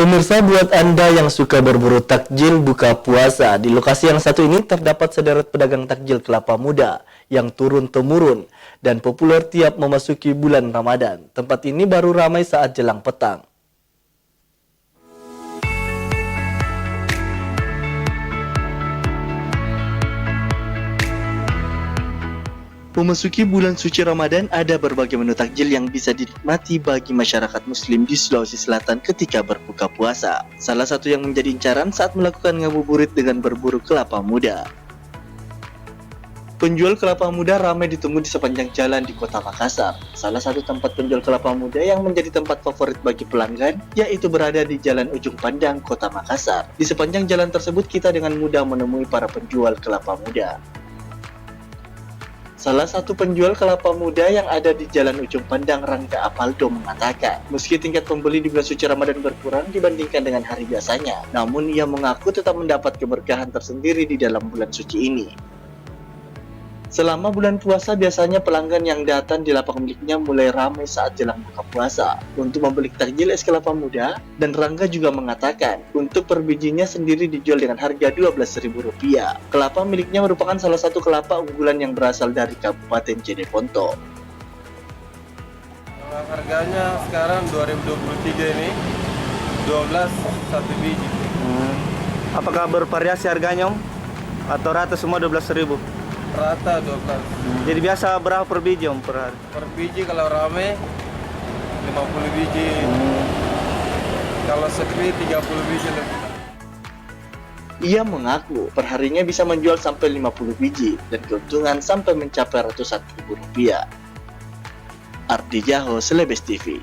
Pemirsa, buat Anda yang suka berburu takjil buka puasa, di lokasi yang satu ini terdapat sederet pedagang takjil kelapa muda yang turun-temurun dan populer tiap memasuki bulan Ramadan. Tempat ini baru ramai saat jelang petang. Memasuki bulan suci Ramadan, ada berbagai menu takjil yang bisa dinikmati bagi masyarakat muslim di Sulawesi Selatan ketika berbuka puasa. Salah satu yang menjadi incaran saat melakukan ngabuburit dengan berburu kelapa muda. Penjual kelapa muda ramai ditemui di sepanjang jalan di kota Makassar. Salah satu tempat penjual kelapa muda yang menjadi tempat favorit bagi pelanggan, yaitu berada di Jalan Ujung Pandang, kota Makassar. Di sepanjang jalan tersebut, kita dengan mudah menemui para penjual kelapa muda. Salah satu penjual kelapa muda yang ada di Jalan Ujung Pandang, Rangga Apaldo, mengatakan, meski tingkat pembeli di bulan suci Ramadan berkurang dibandingkan dengan hari biasanya, namun ia mengaku tetap mendapat keberkahan tersendiri di dalam bulan suci ini. Selama bulan puasa, biasanya pelanggan yang datang di lapak miliknya mulai ramai saat jelang buka puasa untuk membeli takjil es kelapa muda, dan Rangga juga mengatakan untuk per bijinya sendiri dijual dengan harga Rp12.000. Kelapa miliknya merupakan salah satu kelapa unggulan yang berasal dari Kabupaten Jeneponto. Harganya sekarang 2023 ini 12 satu biji. Apakah bervariasi harganya, Om? Atau rata semua 12.000? Rata 12. Jadi biasa berapa per biji, Om, per hari? Per biji kalau rame 50 biji. Kalau sepi 30 biji lebih. Ia mengaku perharinya bisa menjual sampai 50 biji dan keuntungan sampai mencapai ratusan ribu rupiah. Ardi Jaho, Selebes TV.